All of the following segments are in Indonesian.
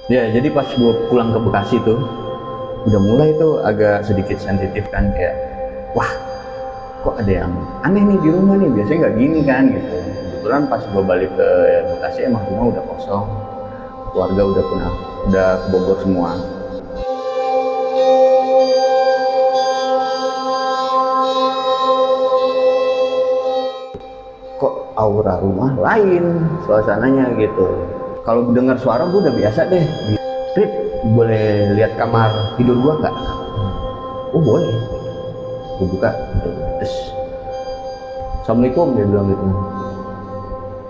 Ya, jadi pas gue pulang ke Bekasi tuh, udah mulai tuh agak sedikit sensitif kan, kayak, wah, kok ada yang aneh nih di rumah nih, biasanya nggak gini kan gitu. Kebetulan pas gue balik ke Bekasi emang rumah udah kosong, keluarga udah ke Bogor semua. Kok aura rumah lain suasananya gitu. Kalau dengar suara gue udah biasa deh. Rip, boleh lihat kamar tidur gua nggak? Oh boleh. Gue buka, terus Assalamualaikum dia bilang gitu.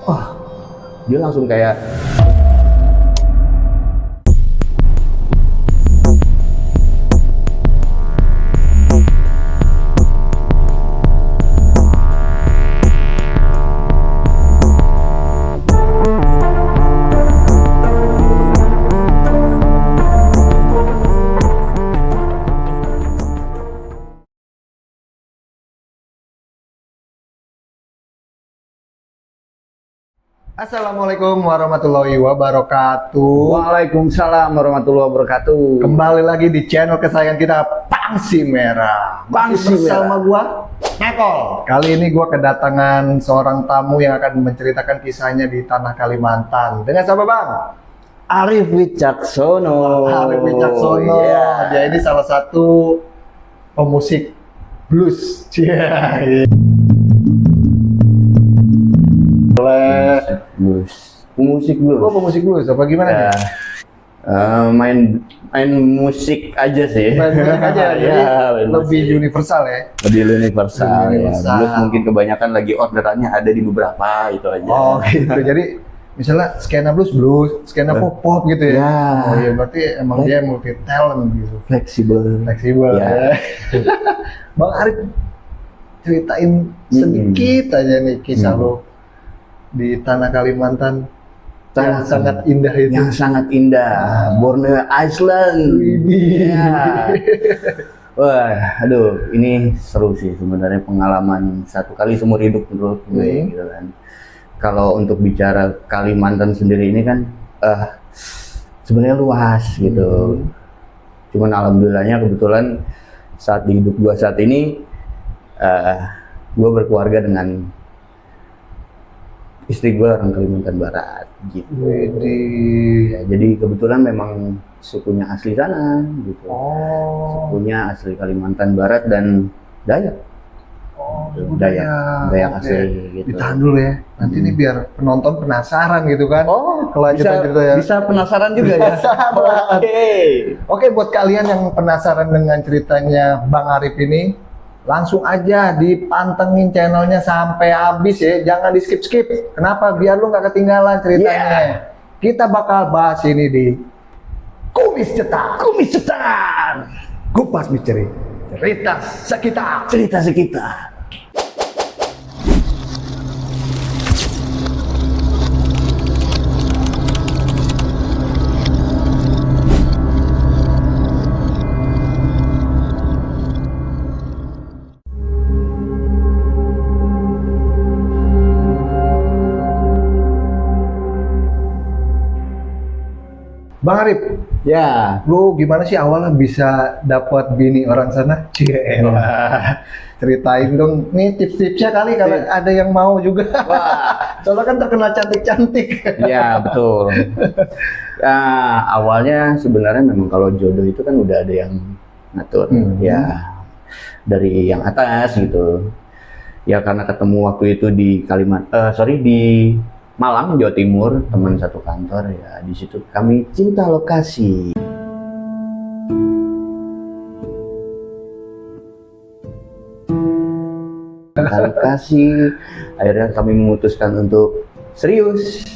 Wah, dia langsung kayak Assalamualaikum warahmatullahi wabarakatuh. Waalaikumsalam warahmatullahi wabarakatuh. Kembali lagi di channel kesayangan kita, Pangsi Merah. Pangsi bersama Merah. gua, Nekol. Kali ini gua kedatangan seorang tamu yang akan menceritakan kisahnya di tanah Kalimantan. Dengan siapa, Bang? Arif Wicaksono. Arif Wicaksono. Iya. Dia ini salah satu pemusik blues. Iya. Musik blues. Oh, pemusik blues apa gimana Ya, nih? main musik aja sih. Main musik aja, jadi main lebih musik. universal ya. Lebih universal, Lebih ya. universal. Blues mungkin kebanyakan lagi orderannya ada di beberapa itu aja. Oh gitu, jadi misalnya skena blues, skena pop gitu ya. Ya. Oh iya, berarti emang dia multi talent gitu, Fleksibel. fleksibel Ya. ya. Bang Arif, ceritain sedikit aja nih kisah lo di tanah Kalimantan yang sangat indah itu. Yang sangat indah. Borneo Island. Widih. Ya. Wah, aduh, ini seru sih sebenarnya, pengalaman satu kali seumur hidup menurut gue gitu kan. Kalau untuk bicara Kalimantan sendiri ini kan sebenarnya luas gitu. Cuman alhamdulillahnya kebetulan saat di hidup gue saat ini gue berkeluarga dengan istri gue orang Kalimantan Barat gitu. Widih. Ya, jadi kebetulan memang sukunya asli sana gitu. Oh. Sukunya asli Kalimantan Barat dan Dayak. Oh, Dayak oke. asli gitu. Ditahan dulu ya. Nanti ini biar penonton penasaran gitu kan. Oh, Kelanjutan cerita ya. bisa penasaran juga ya. Penasaran. Oke. Oke, buat kalian yang penasaran dengan ceritanya Bang Arif ini, langsung aja dipantengin channelnya sampai habis ya. Jangan di skip-skip. Kenapa? Biar lu nggak ketinggalan ceritanya. Kita bakal bahas ini di Kumis Cetar. Kumis Cetar. Kupas Misteri. Cerita sekitar. Cerita sekitar. Bang Arif, Ya, lu gimana sih awalnya bisa dapat bini orang sana? Cielah. Ceritain dong, nih tips-tipsnya kali kalau ada yang mau juga. wah, Soalnya kan terkenal cantik-cantik. ya betul. Ya, awalnya sebenarnya memang kalau jodoh itu kan udah ada yang ngatur, ya dari yang atas gitu. Ya karena ketemu waktu itu di di Malang, Jawa Timur, teman satu kantor ya, di situ kami cinta lokasi. Lokasi, akhirnya kami memutuskan untuk serius.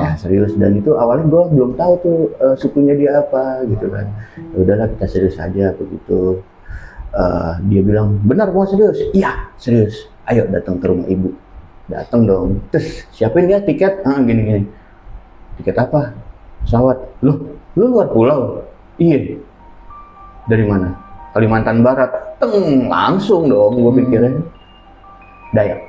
Ya serius, dan itu awalnya gue belum tahu tuh sukunya dia apa gitu kan. Ya udahlah kita serius aja begitu. Dia bilang benar mau serius? Iya serius. Ayo datang ke rumah ibu. Datang dong. Terus siapin ya tiket. Gini. Tiket apa? Pesawat. Lu luar pulau? Iya. Dari mana? Kalimantan Barat. Langsung dong gue pikirin. Dayak.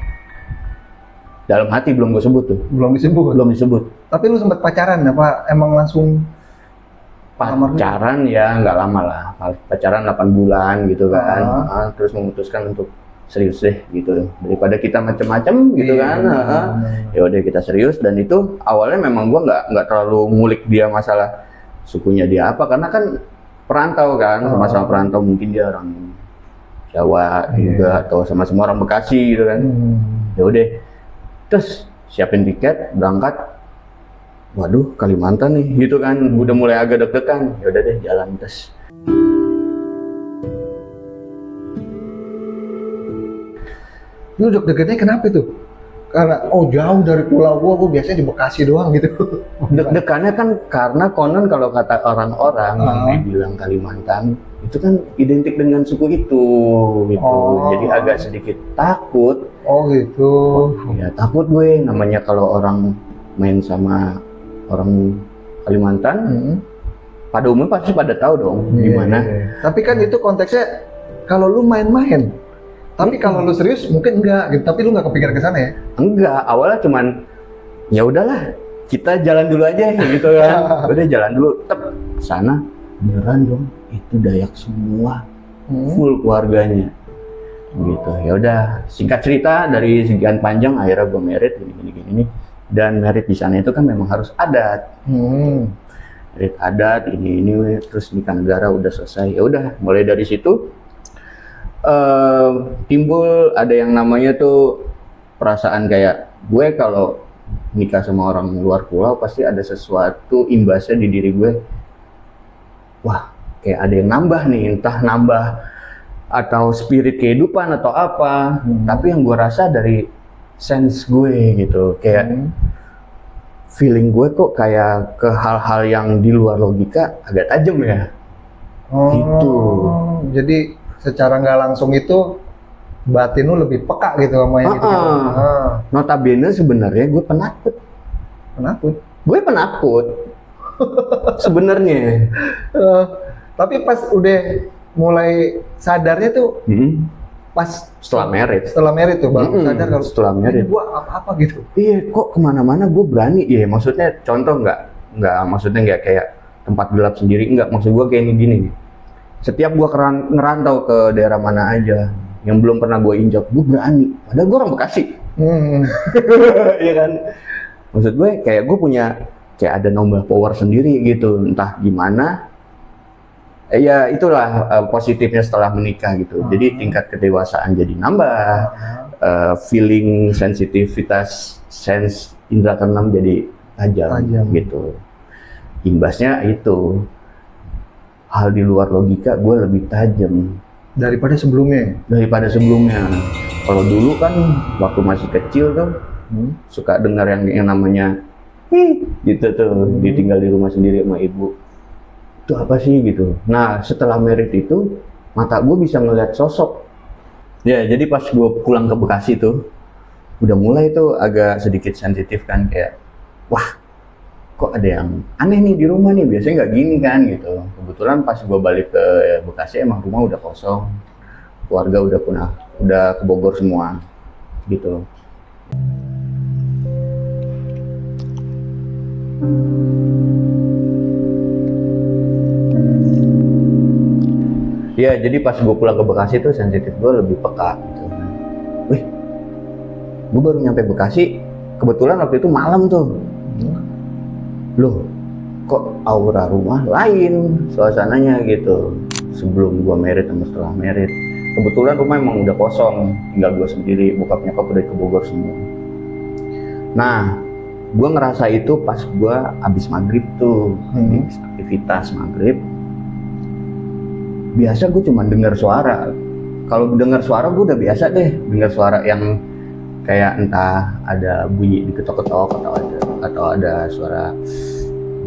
Dalam hati belum gue sebut tuh. Belum disebut. Belum disebut. Tapi lu sempat pacaran apa emang langsung pacaran ya nggak lama lah, pacaran 8 bulan gitu kan. Terus memutuskan untuk serius deh gitu, daripada kita macem-macem gitu kan. Ya udah kita serius, dan itu awalnya memang gua nggak terlalu ngulik dia masalah sukunya dia apa, karena kan perantau kan, sama-sama perantau, mungkin dia orang Jawa juga atau sama-sama orang Bekasi gitu kan. Ya udah, terus siapin tiket berangkat. Waduh, Kalimantan nih gitu kan, udah mulai agak deg-degan. Ya udah deh, jalan tes. Lu deg-degannya kenapa itu? Karena jauh dari pulau gua biasanya di Bekasi doang gitu. Deg-degannya kan karena konon kalau kata orang-orang yang bilang Kalimantan itu kan identik dengan suku itu gitu. Jadi agak sedikit takut. Gitu. Ya takut gue, namanya kalau orang main sama orang Kalimantan, pada umumnya pasti pada tahu dong gimana. Tapi kan itu konteksnya kalau lu main-main. Tapi kalau lu serius mungkin enggak gitu. Tapi lu nggak kepikiran ke sana ya? Enggak, awalnya cuman ya udahlah, kita jalan dulu aja gitu kan. Udah jalan dulu, tep sana beneran dong, itu Dayak semua, full keluarganya. Gitu. Ya udah, singkat cerita dari sekian panjang akhirnya gue merit gini. Dan merit di sana itu kan memang harus adat. Merit adat ini terus nikah negara udah selesai. Ya udah, mulai dari situ timbul ada yang namanya tuh perasaan kayak gue kalau nikah sama orang luar pulau pasti ada sesuatu imbasnya di diri gue. Wah, kayak ada yang nambah nih, entah nambah atau spirit kehidupan atau apa. Tapi yang gue rasa dari sense gue gitu, kayak feeling gue kok kayak ke hal-hal yang di luar logika agak tajam ya. Gitu. Jadi secara nggak langsung itu batin lu lebih peka gitu sama yang gitu. Notabene sebenarnya gue penakut. Gue penakut. Sebenarnya. Tapi pas udah mulai sadarnya tuh pas setelah merit tuh baru sadar kalau setelah merit gua apa gitu. Iya, kok kemana-mana gue berani. Iya, maksudnya contoh nggak maksudnya nggak kayak tempat gelap sendiri, nggak, maksud gue kayak gini. Setiap gue ngerantau ke daerah mana aja yang belum pernah gue injak, gue berani. Padahal gue orang Bekasi. Iya kan. Maksud gue kayak gue punya kayak ada nambah power sendiri gitu, entah gimana. Ya itulah positifnya setelah menikah gitu. Jadi tingkat kedewasaan jadi nambah, feeling sensitivitas, sense indera keenam jadi tajam gitu. Imbasnya itu hal di luar logika gue lebih tajam daripada sebelumnya. Kalau dulu kan waktu masih kecil tuh suka dengar yang namanya gitu tuh, ditinggal di rumah sendiri sama ibu. Itu apa sih gitu. Nah, setelah merit itu mata gue bisa ngeliat sosok. Ya, jadi pas gue pulang ke Bekasi tuh udah mulai tuh agak sedikit sensitif kan, kayak wah, kok ada yang aneh nih di rumah nih, biasanya nggak gini kan gitu. Kebetulan pas gue balik ke Bekasi emang rumah udah kosong, keluarga udah ke Bogor semua gitu. Ya, jadi pas gue pulang ke Bekasi tuh sensitif gue lebih peka gitu. Wih, gue baru nyampe Bekasi, kebetulan waktu itu malam tuh. Loh, kok aura rumah lain suasananya gitu. Sebelum gue merit sama setelah merit. Kebetulan rumah emang udah kosong, tinggal gue sendiri, bokap nyokap udah ke Bogor semua. Nah, gue ngerasa itu pas gue abis maghrib tuh, abis aktivitas maghrib. Biasa gue cuma dengar suara. Kalau dengar suara gue udah biasa deh, dengar suara yang kayak entah ada bunyi diketok-ketok atau ada suara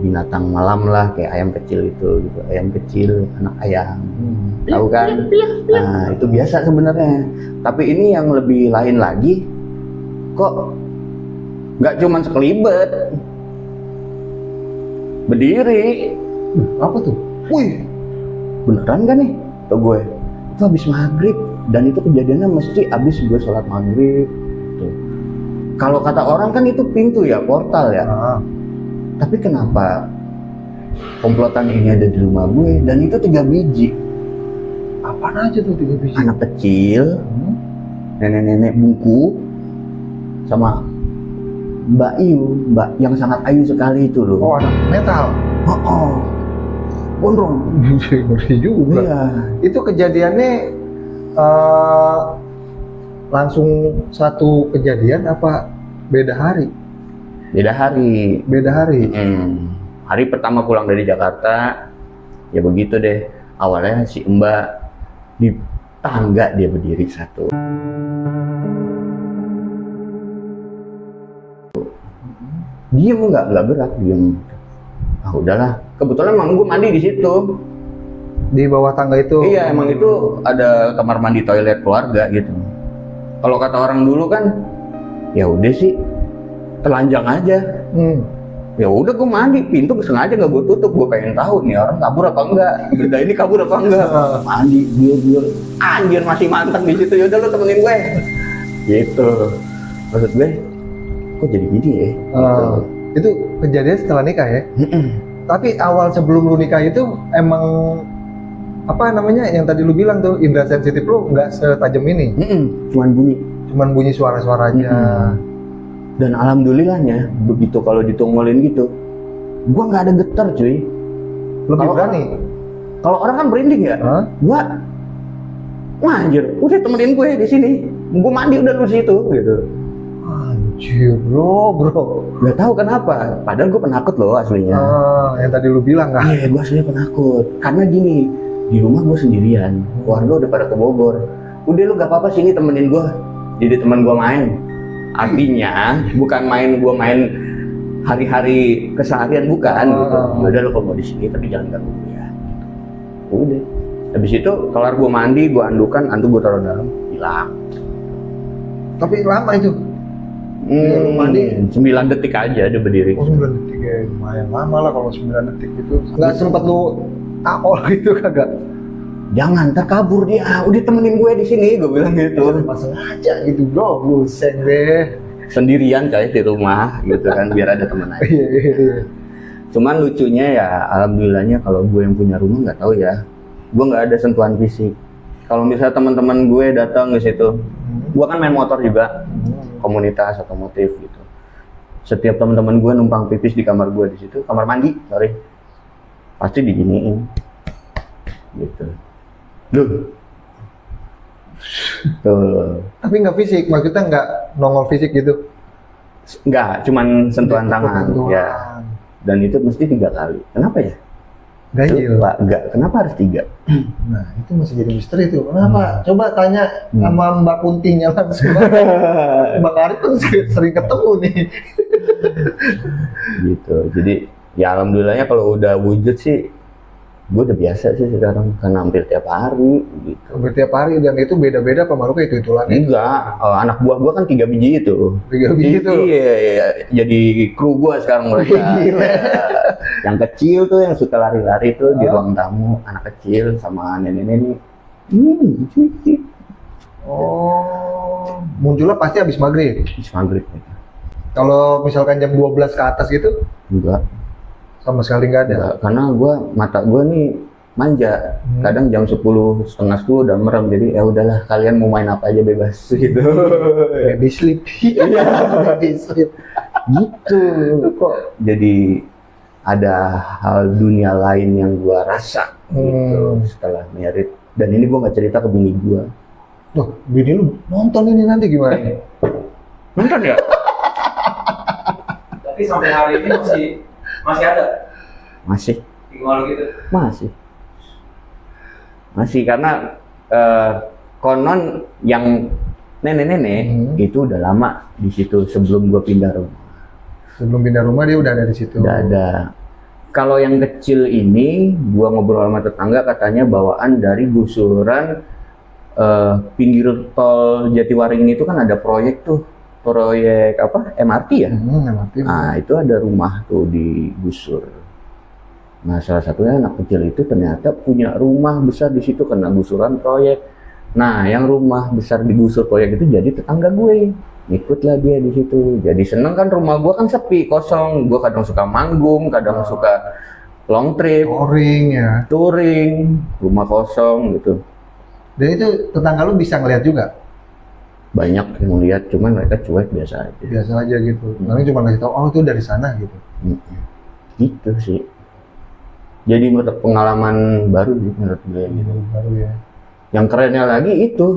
binatang malam lah, kayak ayam kecil itu gitu, ayam kecil, anak ayam, tahu kan? Nah itu biasa sebenarnya. Tapi ini yang lebih lain lagi, kok nggak cuma sekelibet, berdiri. Apa tuh? Wih, beneran kan nih? Tuh gue, itu habis maghrib, dan itu kejadiannya mesti habis gue sholat maghrib. Kalau kata orang kan itu pintu ya, portal ya. Tapi kenapa komplotan ini ada di rumah gue dan itu 3 biji. Apaan aja tuh 3 biji? Anak kecil, nenek-nenek bungku, sama Mbak Iyu, Mbak yang sangat ayu sekali itu loh. Oh, anak metal. Oh, gondrong. Ngeri juga. Iya. Itu kejadiannya langsung satu kejadian apa beda hari? Beda hari. Beda hari. Hari pertama pulang dari Jakarta, ya begitu deh. Awalnya si Mbak di tangga dia berdiri satu. Diem nggak gerak, diem. Ah udahlah. Kebetulan emang gue mandi di situ. Di bawah tangga itu? Iya, emang itu ada kamar mandi toilet keluarga gitu. Kalau kata orang dulu kan, ya udah sih, telanjang aja. Ya udah gue mandi, pintu sengaja nggak gue tutup, gue pengen tahu nih orang kabur apa enggak, benda ini kabur apa enggak. Mandi, biar anjir masih manteng di situ, yaudah lu temenin gue. Gitu. Maksud gue, kok jadi gini ya? Gitu. Itu kejadian setelah nikah ya? Tapi awal sebelum lu nikah itu emang apa namanya yang tadi lu bilang tuh indra sensitif lu nggak setajam ini? Cuman bunyi suara-suara aja. Dan alhamdulillahnya begitu kalau ditongolin gitu, gua nggak ada getar cuy. Lebih berani. Kalau orang kan berinding ya, gua anjir, udah temenin gue di sini, gua mandi udah lu situ gitu. Anjir bro. Gak tahu kenapa, padahal gue penakut loh aslinya. Yang tadi lu bilang kan? Iya, gue aslinya penakut. Karena gini, di rumah gue sendirian, keluarga udah pada ke Bogor. Udah lu gak apa-apa sini temenin gue, jadi temen gue main. Artinya bukan gue main hari-hari keseharian, bukan gitu. Udah lu kalau mau di sini tapi jangan ganggu gue ya. Udah. Habis itu kelar gue mandi, gue andukan, gue taruh dalam, hilang. Tapi lama itu. Mandi 9 detik aja dia berdiri. 9 detik ya, lumayan lama lah kalau 9 detik itu. Nggak sempat lu takol gitu kagak? Jangan, ntar kabur dia. Udah temenin gue di sini, gue bilang gitu. Pas sengaja gitu bro, buset deh. Sendirian kayak di rumah gitu kan, biar ada temen aja. Iya. Cuman lucunya ya, alhamdulillahnya kalau gue yang punya rumah nggak tahu ya, gue nggak ada sentuhan fisik. Kalau misalnya teman-teman gue datang ke situ, gue kan main motor juga. Komunitas otomotif gitu. Setiap teman-teman gue numpang pipis di kamar gue di situ, kamar mandi, pasti diginiin, gitu. Tuh. Tapi nggak fisik, maksudnya nggak nongol fisik gitu? Nggak, cuman sentuhan tangan, ya. Dan itu mesti 3 kali. Kenapa ya? Ganjil. Enggak. Kenapa harus 3? Nah, itu masih jadi misteri tuh. Kenapa? Coba tanya sama Mbak Kuntinya langsung. Bang Arif kan sering ketemu nih. Gitu. Jadi, ya alhamdulillahnya kalau udah wujud sih, gue udah biasa sih sekarang. Karena hampir tiap hari gitu. Hampir tiap hari, dan itu beda-beda apa makhluknya itu lagi? Enggak, anak buah gue kan 3 biji itu. 3 biji itu? Iya. Jadi kru gue sekarang mereka. Yang kecil tuh yang suka lari-lari tuh di ruang tamu, anak kecil sama nenek-nenek. Oh, munculnya pasti habis maghrib? Habis maghrib. Kalau misalkan jam 12 ke atas gitu? Enggak. Sama sekali nggak ada? Enggak, karena mata gue nih manja. Kadang jam 10, setengah 10 udah merem, jadi ya udahlah kalian mau main apa aja bebas gitu. Baby sleep. Baby sleep. Gitu. Kok jadi ada hal dunia lain yang gua rasa gitu setelah merit. Dan ini gua nggak cerita ke bini gua. Loh, bini lu nonton ini nanti gimana? Nonton ya? Tapi sampai hari ini masih ada? Masih. Tinggal gitu? Masih karena konon yang nenek-nenek itu udah lama di situ sebelum gua pindah rumah. Sebelum pindah rumah dia udah ada di situ. Udah ada. Kalau yang kecil ini, gua ngobrol sama tetangga katanya bawaan dari gusuran pinggir tol Jatiwaringin itu kan ada proyek apa? MRT ya? MRT. Nah itu ada rumah tuh digusur. Nah salah satunya anak kecil itu ternyata punya rumah besar di situ karena gusuran proyek. Nah yang rumah besar digusur proyek itu jadi tetangga gue. Ikutlah dia di situ. Jadi seneng kan, rumah gua kan sepi, kosong. Gua kadang suka manggung, kadang suka long trip, touring ya. touring, rumah kosong gitu. Dan itu tetangga lu bisa ngeliat juga? Banyak yang lihat, cuman mereka cuek biasa aja. Biasa aja gitu. Paling cuma ngasih tahu, oh itu dari sana gitu. Gitu sih. Jadi pengalaman baru sih menurut gue gitu. Baru ya. Yang kerennya lagi itu,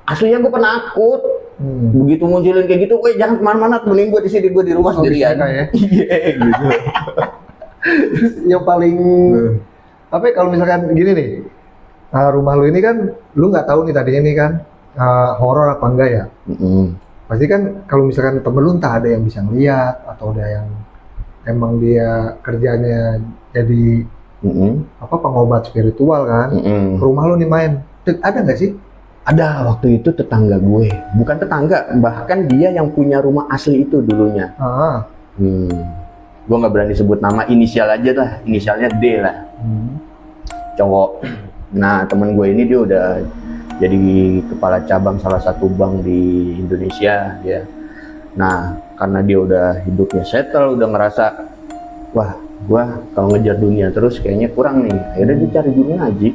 aslinya gue penakut. Begitu munculin kayak gitu, gue jangan kemana-mana, mending gue di sini, gue di rumah sendirian. Ya? Iya gitu. Yang paling, tapi kalau misalkan gini nih, rumah lu ini kan, lu nggak tahu nih tadinya nih kan, horor apa enggak ya? Pasti kan kalau misalkan temen lu entah ada yang bisa ngeliat atau ada yang emang dia kerjanya jadi pengobat spiritual kan? Ke rumah lu nih main, ada nggak sih? Ada, waktu itu tetangga gue, bukan tetangga, bahkan dia yang punya rumah asli itu dulunya. Gue nggak berani sebut nama, inisial aja lah, inisialnya D lah. Cowok. Nah, temen gue ini dia udah jadi kepala cabang salah satu bank di Indonesia ya. Nah, karena dia udah hidupnya settle, udah ngerasa, wah, gue kalau ngejar dunia terus kayaknya kurang nih. Akhirnya dia cari guru ngaji,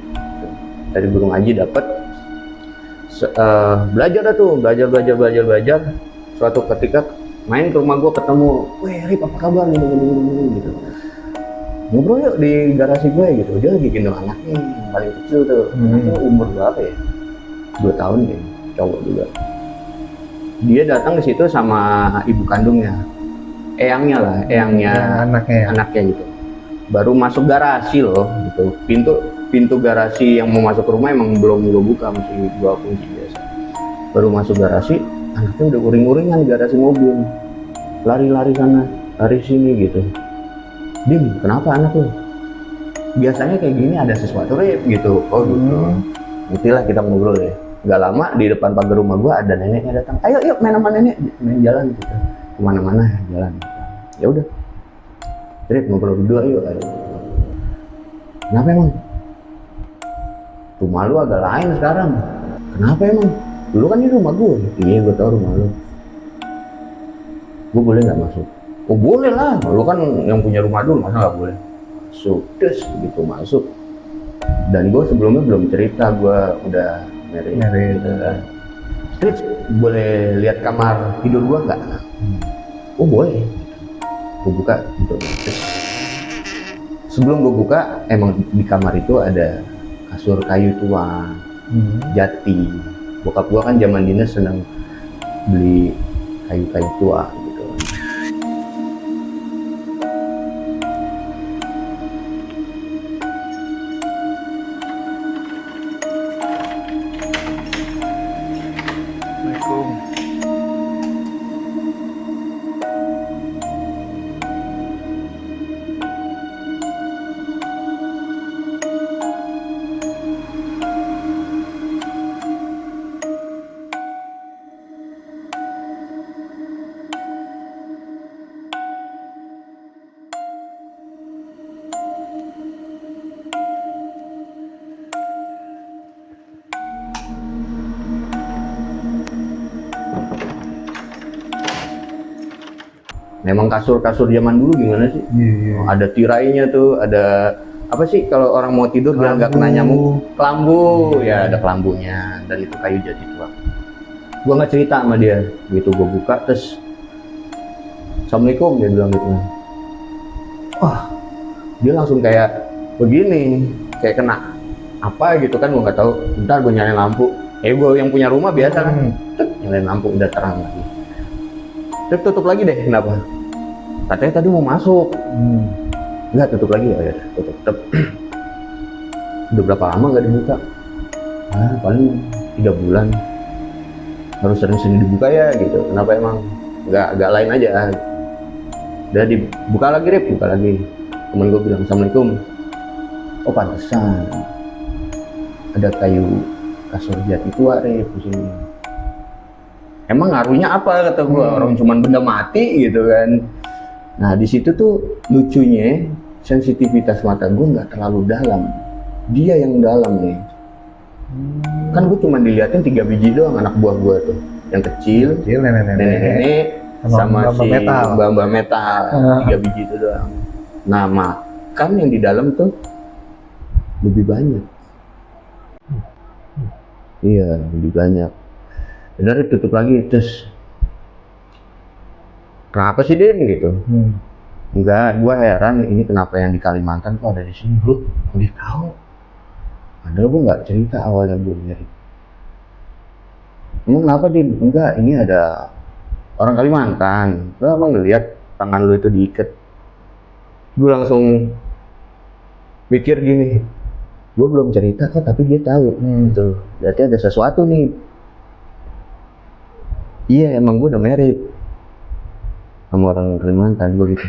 cari guru ngaji dapet. Belajar dah tuh, belajar. Suatu ketika main ke rumah gue ketemu, weh Rip apa kabar gitu. Ngobrol yuk di garasi gue gitu. Dia lagi gendong anaknya yang paling kecil tuh. Anaknya umur berapa ya? 2 tahun ya, cowok juga. Dia datang ke situ sama ibu kandungnya, eyangnya anaknya gitu. Baru masuk garasi loh, gitu. Pintu garasi yang mau masuk ke rumah emang belum gue buka, masih gue kunci biasa. Baru masuk garasi, anaknya udah uring-uringan di garasi mobil, lari-lari sana, lari sini gitu. Dim, kenapa anak lu? Biasanya kayak gini ada sesuatu Rip gitu. Oh gitu. Itulah kita ngobrol ya. Gak lama di depan pagar rumah gua ada neneknya datang. Ayo yuk main sama nenek, main jalan gitu. Kemana-mana jalan. Ya udah. Rip ngobrol berdua yuk. Kenapa emang? Rumah lu agak lain sekarang. Kenapa emang? Dulu kan ini rumah gue. Iya gue tau rumah lu. Gue boleh nggak masuk? Oh boleh lah, lu kan yang punya rumah dulu, masa nggak boleh? Masuk, terus begitu masuk. Dan gue sebelumnya belum cerita, gue udah married gitu kan. Terus boleh lihat kamar tidur gue nggak? Oh boleh. Gue buka, gitu. Sebelum gue buka, emang di kamar itu ada kasur kayu tua, jati. Bokap gue kan zaman dinas senang beli kayu-kayu tua gitu. Memang kasur-kasur zaman dulu gimana sih? Ada tirainya tuh, ada apa sih kalau orang mau tidur biar nggak kena nyamuk? Kelambu, ya ada kelambunya, dan itu kayu jati tua. Gua nggak cerita sama dia, gitu gua buka terus, Assalamualaikum dia bilang gitu. Wah, dia langsung kayak begini, kayak kena apa gitu kan, gua nggak tahu. Bentar gua nyalain lampu. Gua yang punya rumah biasa kan, nyalain lampu udah terang lagi. Terus tutup lagi deh, kenapa? Katanya tadi mau masuk. Enggak, tutup lagi ya, tutup. Udah berapa lama nggak dibuka? Paling 3 bulan. Harus sering-sering dibuka ya gitu. Kenapa emang? Nggak lain aja. Udah dibuka lagi, Rip, buka lagi. Temen gue bilang, Assalamualaikum. Oh pantesan. Ada kayu kasur jati tua, Rip, di sini. Emang ngaruhnya apa kata gue? Orang cuman benda mati gitu kan. Nah di situ tuh lucunya sensitivitas mata gue nggak terlalu dalam, dia yang dalam nih. Kan gue cuma diliatin 3 biji doang anak buah gue tuh, yang kecil, nenek-nenek sama si mbak-mbak metal, 3 biji itu doang. Nah ikan yang di dalam tuh lebih banyak. Iya, lebih banyak. Benar, tutup lagi, terus kenapa sih Din gitu? Enggak, gua heran ini kenapa yang di Kalimantan kok ada di sini. Lu udah tahu? Padahal gua nggak cerita awalnya gue nyari. Emang kenapa Din? Enggak, ini ada orang Kalimantan. Lu emang ngeliat tangan lu itu diikat. Gue langsung mikir gini, gue belum cerita kok tapi dia tahu. Tuh, berarti ada sesuatu nih. Iya, emang gue udah married sama orang Kalimantan, gue gitu.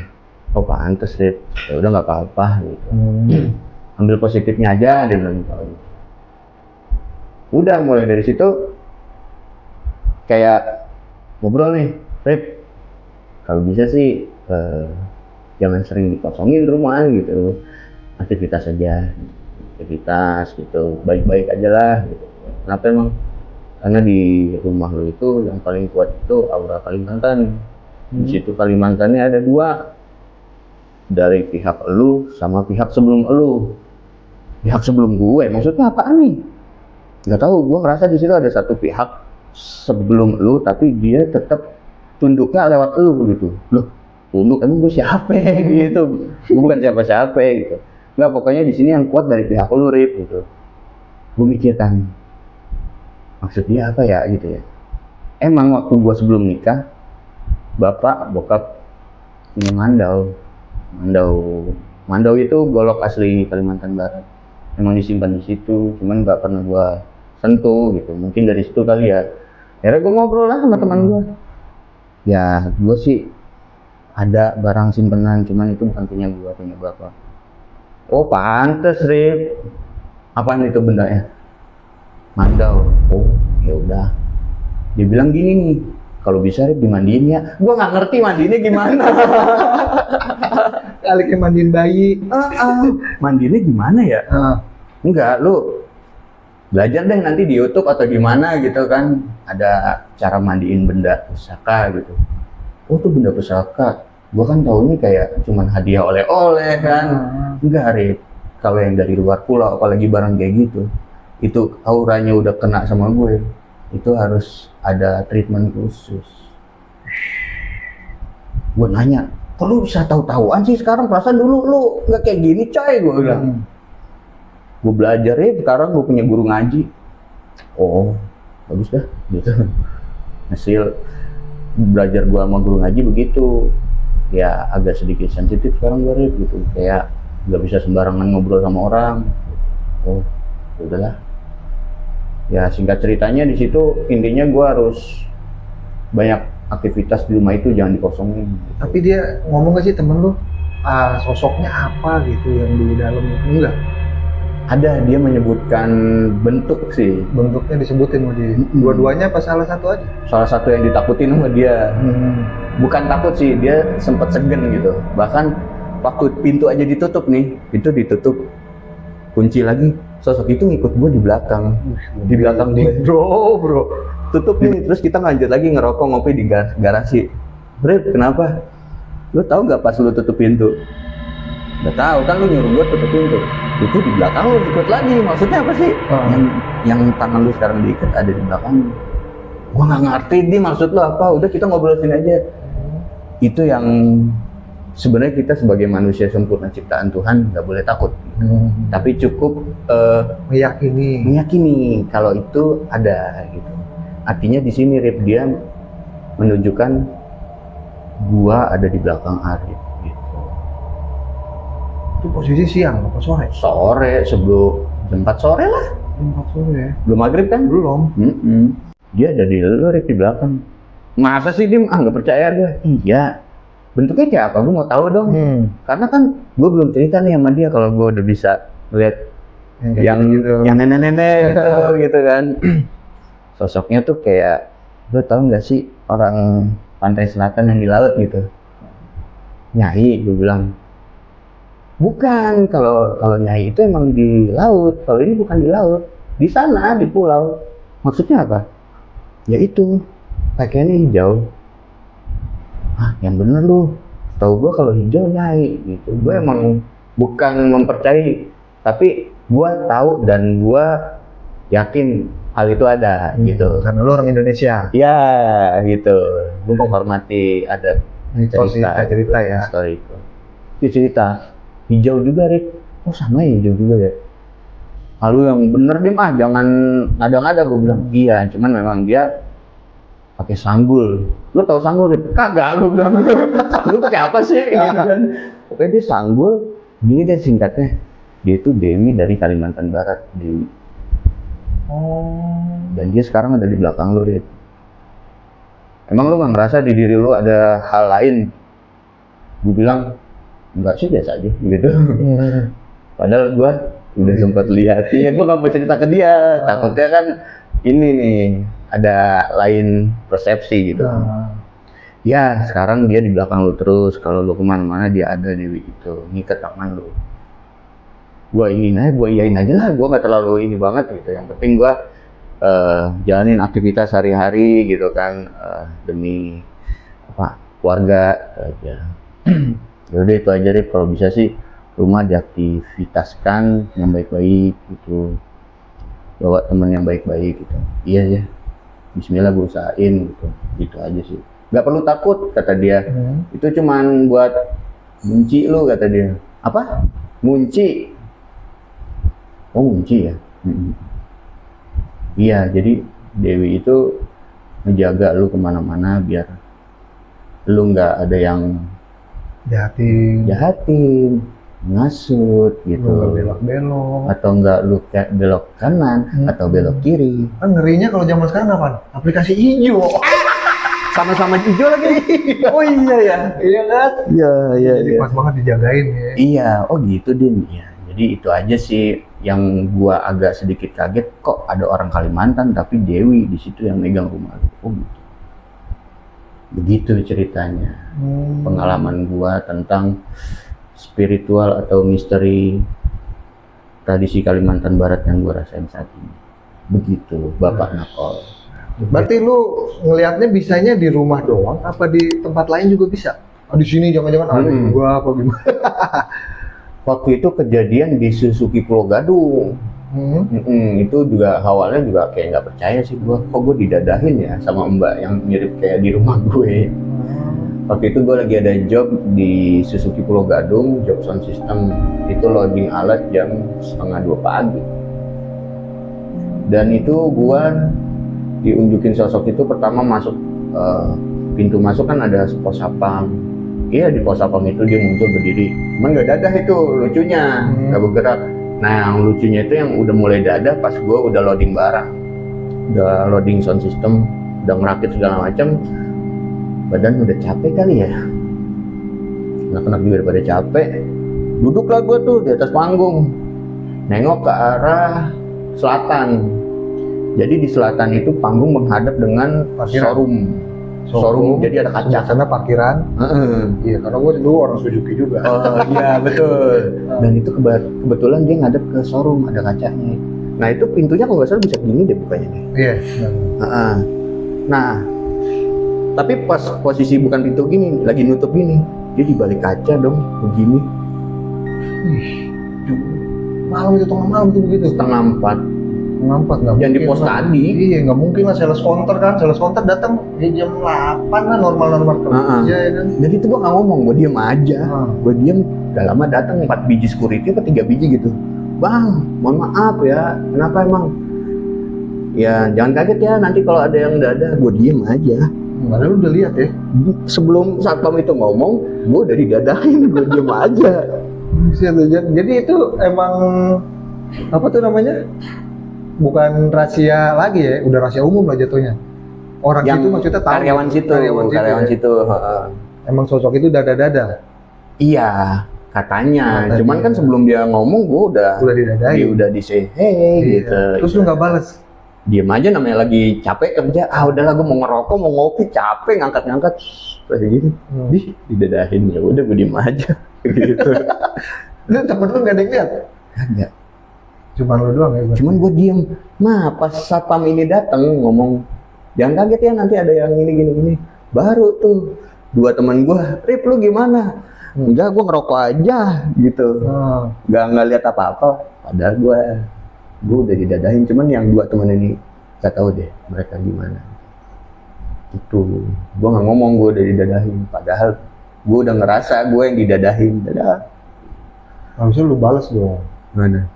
Oh pantes deh, ya udah nggak apa-apa gitu. Ambil positifnya aja, dia bilang gitu. Udah mulai dari situ kayak ngobrol nih, Rip, kalau bisa sih jangan sering dikosongin rumah gitu, aktivitas aja, aktivitas gitu, baik-baik aja lah gitu. Kenapa emang? Karena di rumah lu itu yang paling kuat itu aura Kalimantan. Di situ Kalimantannya ada dua, dari pihak lu sama pihak sebelum lu. Pihak sebelum gue, maksudnya apaan nih? Gak tahu, gue ngerasa di situ ada satu pihak sebelum lu, tapi dia tetap tunduknya lewat lu gitu. Loh, tunduk emang gue siapa gitu? Gue bukan siapa-siapa gitu. Nggak, pokoknya di sini yang kuat dari pihak lu, Rip gitu. Gue mikir kan, maksud dia apa ya gitu ya? Emang waktu gue sebelum nikah, bokap punya mandau itu golok asli Kalimantan Barat. Emang disimpan di situ, cuman nggak pernah gue sentuh gitu. Mungkin dari situ kali ya. Akhirnya gue ngobrol lah sama teman gue. Ya, gue sih ada barang simpenan, cuman itu bukan punya gue, punya bapak. Oh pantes, Rip. Apaan itu bendanya? Mandau. Oh, ya udah. Dia bilang gini nih, kalau bisa Rip dimandiin ya. Gua nggak ngerti mandiinnya gimana. Kali kayak mandiin bayi. Mandiinnya gimana ya? Enggak, lu belajar deh nanti di YouTube atau di mana gitu kan. Ada cara mandiin benda pusaka gitu. Oh tuh benda pusaka. Gua kan taunya kayak cuman hadiah oleh-oleh kan. Enggak, Rip. Kalau yang dari luar pulau, apalagi barang kayak gitu, itu auranya udah kena sama gue, itu harus ada treatment khusus. Gue nanya, kok lu bisa tahu-tahuan sih sekarang? Perasaan dulu lu nggak kayak gini, coy, gue bilang. Gue belajar ya, sekarang gue punya guru ngaji. Oh, bagus dah, gitu. Hasil belajar gue sama guru ngaji begitu. Ya agak sedikit sensitif sekarang gue, gitu. Kayak nggak bisa sembarangan ngobrol sama orang. Oh, udahlah. Ya singkat ceritanya di situ intinya gue harus banyak aktivitas di rumah itu, jangan dikosongin. Tapi dia ngomong gak sih temen lu, sosoknya apa gitu yang di dalam itu? Enggak? Ada, dia menyebutkan bentuk sih. Bentuknya disebutin sama dia. Dua-duanya apa salah satu aja? Salah satu yang ditakutin sama dia. Bukan takut sih, dia sempat segen gitu. Bahkan waktu pintu aja ditutup nih, itu ditutup, kunci lagi, sosok itu ngikut gue di belakang. Di belakang gue. Bro. Tutup nih, terus kita lanjut lagi ngerokok ngopi di garasi. Bre, kenapa? Lu tahu nggak pas lu tutup pintu? Udah tahu kan, lu nyuruh gue tutup pintu. Itu di belakang lu ikut lagi. Maksudnya apa sih? Yang tangan lu sekarang diikat ada di belakang. Gua nggak ngerti nih maksud lu apa. Udah kita ngobrol sini aja. Itu yang sebenarnya kita sebagai manusia sempurna ciptaan Tuhan nggak boleh takut. Tapi cukup meyakini kalau itu ada gitu. Artinya di sini Rip, dia menunjukkan gua ada di belakang Arif gitu. Itu posisi siang apa sore? Sore, sebelum jam 4 sore lah. Jam 4 sore. Belum maghrib kan? Belum. Dia ada di lu Rip, di belakang. Masa sih Dim? Nggak percaya gue. Iya. Bentuknya kayak apa? Gue mau tahu dong. Karena kan gue belum cerita nih sama dia kalau gue udah bisa lihat yang nenek-nenek gitu kan. Sosoknya tuh kayak, lo tau nggak sih orang pantai selatan yang di laut gitu? Nyai, gue bilang. Bukan, kalau Nyai itu emang di laut. Kalau ini bukan di laut, di sana di pulau. Maksudnya apa? Ya itu, pakaiannya hijau. Yang bener lu. Tahu gue kalau hijau Nyai gitu. Gue emang bukan mempercayai, tapi gue tahu dan gue yakin hal itu ada gitu. Karena lu orang Indonesia. Ya gitu, gue menghormati ada cerita ya. Story itu. Dia cerita hijau juga, Rik. Oh sama ya, hijau juga ya. Lalu yang bener deh mah, jangan ngada-ngada. Gue bilang iya, cuman memang dia pakai sanggul. Lu tahu sanggul, Rik? Kagak, gue bilang. Lu pakai apa sih? Gitu kan. Pokoknya dia sanggul. Gini deh singkatnya. Dia itu Dewi dari Kalimantan Barat, Dewi. Oh. Dan dia sekarang ada di belakang lu, Rik. Emang lu nggak ngerasa di diri lu ada hal lain? Gue bilang enggak sih, biasa aja gitu. Padahal gue udah sempat lihat, ya gue nggak mau cerita ke dia. Takutnya kan ini nih ada lain persepsi gitu. Ya sekarang dia di belakang lu terus. Kalau lu kemana-mana dia ada, Dewi itu ngikat tangan lu. Gue iyain aja lah. Gue nggak terlalu ini banget gitu. Yang penting gue jalanin aktivitas sehari-hari gitu kan, demi apa keluarga aja. Yaudah itu aja deh, kalau bisa sih rumah diaktivitaskan yang baik-baik gitu, bawa temen yang baik-baik gitu. Iya ya, bismillah gue usahain gitu aja sih. Nggak perlu takut kata dia. Itu cuman buat munci lu kata dia. Apa? Munci. Oh munci ya. Iya, jadi Dewi itu menjaga lu kemana-mana biar lu nggak ada yang jahatin, ngasut gitu, belok-belok, atau nggak lu kayak belok kanan atau belok kiri. Kan ngerinya kalau zaman sekarang apa? Aplikasi hijau. Sama-sama hijau lagi. Oh iya ya. Iya kan? Iya. Jadi pas banget dijagain ya. Iya, oh gitu Din. Ya, jadi itu aja sih yang gua agak sedikit kaget, kok ada orang Kalimantan tapi Dewi di situ yang megang rumah. Oh gitu. Begitu ceritanya. Pengalaman gua tentang spiritual atau misteri tradisi Kalimantan Barat yang gua rasain saat ini. Begitu, Bapak Nakol. Berarti lu ngelihatnya bisanya di rumah doang, apa di tempat lain juga bisa? Di sini jangan-jangan ada gua apa gimana? Waktu itu kejadian di Suzuki Pulau Gadung. Itu juga awalnya juga kayak nggak percaya sih gua, kok gue didadahin ya sama mbak yang mirip kayak di rumah gue. Waktu itu gue lagi ada job di Suzuki Pulau Gadung, job sound system. Itu loading alat jam 1:30 pagi. Dan itu gue diunjukin sosok itu pertama masuk, pintu masuk kan ada pos sapam. Iya, di pos sapam itu dia muncul berdiri, cuman nggak dadah itu lucunya, nggak bergerak. Nah yang lucunya itu yang udah mulai dadah pas gue udah loading barang, udah loading sound system, udah ngerakit segala macam. Badan udah capek kali ya, anak-anak juga pada capek. Duduklah gue tuh di atas panggung, nengok ke arah selatan. Jadi di selatan itu panggung menghadap dengan showroom. Jadi ada kaca. Sana parkiran. Iya, karena gue dulu orang Suzuki juga. Oh iya betul. Dan itu kebetulan dia ngadep ke showroom, ada kacanya. Nah itu pintunya kalau nggak salah bisa gini deh bukanya deh. Iya. Nah, tapi pas posisi bukan pintu gini, lagi nutup gini, dia di balik kaca dong, begini. Malam itu, tengah malam tuh begitu. 3:30. Ngampat nggak? Yang di pos tadi. Iya, nggak mungkin lah sales counter kan. Sales counter datang di jam 8 lah normal kerja ya kan. Jadi itu gua nggak ngomong, gua diem aja. Gua diem, gak lama datang 4 biji security apa 3 biji gitu. Bang, mohon maaf ya, kenapa emang? Ya jangan kaget ya, nanti kalau ada yang dadah, gua diem aja. Padahal udah lihat ya. Sebelum satpam itu ngomong, gua udah didadahin, gua diem aja. Jadi itu emang apa tuh namanya? Bukan rahasia lagi ya, udah rahasia umum lah jatuhnya. Orang yang situ maksudnya tahu. Karyawan situ. Emang sosok itu dada-dada. Iya, katanya. Cuman kan sebelum dia ngomong, gua udah didadain. Udah di say hey gitu. Terus lu nggak balas? Diem aja, namanya lagi capek kerja. Udahlah, gua mau ngerokok, mau ngopi, capek ngangkat-ngangkat. Kayak gini. Didadahin, ya udah gua diem aja. Gitu. Lu temen lu nggak ada yang lihat? Kagak. Cuman lu doang ya? Cuman gue diem. Nah pas satpam ini datang ngomong, jangan kaget ya nanti ada yang ini gini. Baru tuh dua teman gue, Rip lu gimana? Enggak, gue ngerokok aja gitu. Nggak lihat apa-apa. Padahal gue udah didadahin, cuman yang dua teman ini nggak tahu deh mereka gimana. Itu gue nggak ngomong gue udah didadahin, padahal gue udah ngerasa gue yang didadahin. Dadah. Harusnya lu balas dong. Mana?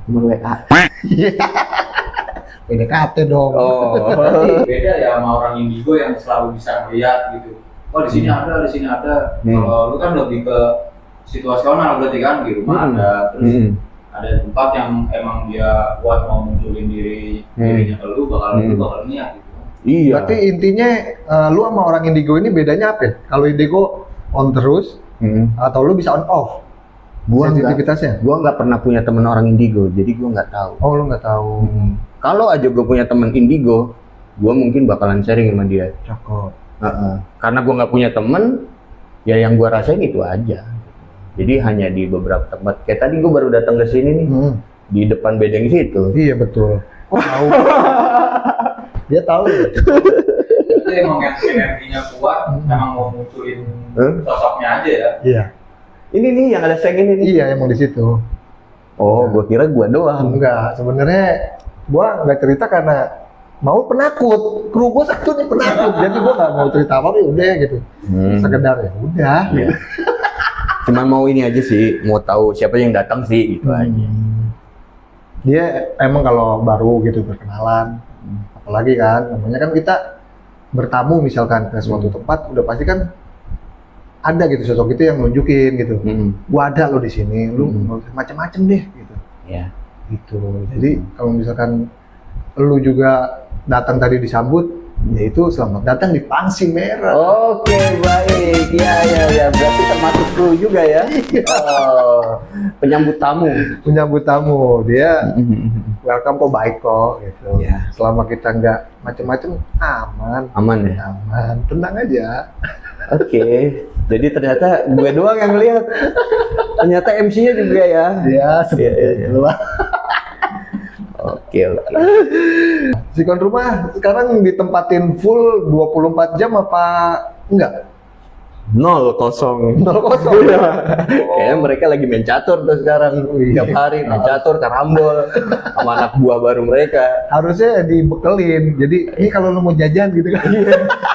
Nomor WA. PDKT dong. Oh. Beda ya sama orang indigo yang selalu bisa melihat gitu. Oh di sini ada, di sini ada. Kalau lu kan lebih ke situasional berarti kan di rumah ada, terus ada tempat yang emang dia kuat mau munculin dirinya ke lu, bakal niat gitu. Iya. Berarti intinya lu sama orang indigo ini bedanya apa ya? Kalau indigo on terus atau lu bisa on off? Sensitivitasnya? Gua nggak pernah punya temen orang indigo, jadi gua nggak tahu. Oh, lu nggak tahu. Kalau aja gue punya temen indigo, gua mungkin bakalan sharing sama dia. Cakep. Karena gua nggak punya temen, ya yang gua rasain itu aja. Jadi hanya di beberapa tempat. Kayak tadi gua baru datang ke sini nih, di depan bedeng situ. Iya betul. Tahu. Dia tahu. Itu emang yang energinya kuat, emang mau munculin sosoknya aja ya. Iya. Ini nih yang ada seng ini nih. Iya, emang di situ. Oh, gua kira gua doang. Enggak, sebenarnya gua nggak cerita karena mau penakut. Kru gua satu nih penakut, jadi gua nggak mau cerita apa ya udah gitu. Sekedar ya udah. Iya. Cuman mau ini aja sih, mau tahu siapa yang datang sih gitu aja. Dia emang kalau baru gitu berkenalan, apalagi kan, namanya kan kita bertamu misalkan ke suatu tempat, udah pasti kan ada gitu sosok itu yang nunjukin gitu. Gua ada lo di sini, lu macam-macam deh gitu. Iya. Gitu. Jadi kalau misalkan lu juga datang tadi disambut, yaitu selamat datang di Pangsi Merah. Oke, baik. Ya. Berarti termasuk kru juga ya. Oh, penyambut tamu. Menyambut tamu, dia welcome kok, baik kok gitu. Ya. Selama kita nggak macem-macem, aman. Aman ya? Aman, tenang aja. Oke. Jadi ternyata gue doang yang lihat. Ternyata MC-nya juga ya. Ya, seperti Iya. itulah. Oke. Sikon rumah sekarang ditempatin full 24 jam apa enggak? 0-0. 0-0. Kayaknya mereka lagi main catur tuh sekarang. Tiap hari main catur, karambol sama anak buah baru mereka. Harusnya dibekelin. Jadi ini kalau lu mau jajan gitu kan.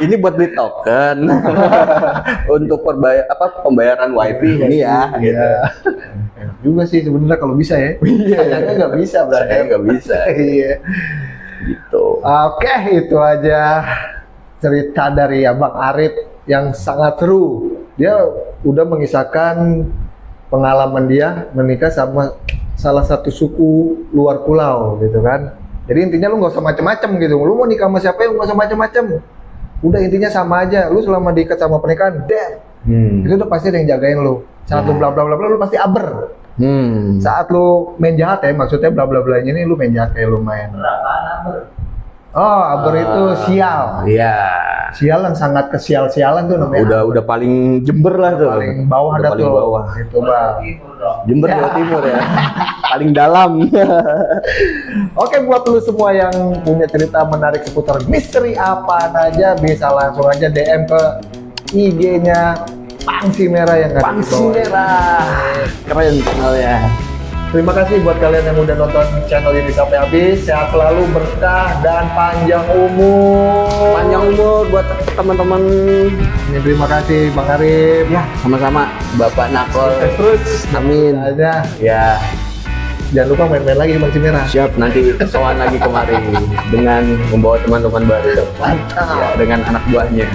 Ini buat beli token untuk pembayaran wifi ini ya. Gitu. Enak juga sih sebenarnya kalau bisa ya. Sayangnya nggak bisa berarti. Saya nggak bisa. Iya. Gitu. Oke, itu aja cerita dari Abang Arif yang sangat seru. Dia udah mengisahkan pengalaman dia menikah sama salah satu suku luar pulau gitu kan. Jadi intinya lu nggak usah macem-macem gitu. Lu mau nikah sama siapa ya nggak usah macem-macem. Udah intinya sama aja. Lu selama diikat sama pernikahan, itu udah pasti ada yang jagain lu. Saat lu bla bla bla bla, lu pasti aber. Saat lu main jahat ya, maksudnya bla bla blanya ini lu main jahat kayak lu main. Oh, aber itu sial. Iya. Sial yang sangat kesial-sialan tuh namanya. Udah paling Jember lah tuh. Paling bawah Udah dah paling tuh. bawah. Itu Bang. Jember Jawa Timur ya. Paling dalam. Oke, buat lu semua yang punya cerita menarik seputar misteri apa aja, bisa langsung aja DM ke IG-nya Pangsi Merah yang ada di Pangsi bawah. Merah. Keren channelnya. Terima kasih buat kalian yang udah nonton channel ini sampai habis. Sehat selalu, berkah, dan panjang umur. Panjang umur buat teman-teman. Terima kasih Bang Arif. Ya, sama-sama Bapak Nakol. Terus, Amin. aja. Ya, Jangan lupa main-main lagi di Pangsi Merah. siap nanti soal lagi kemari dengan membawa teman-teman baru. Mantap. Ya, dengan anak buahnya.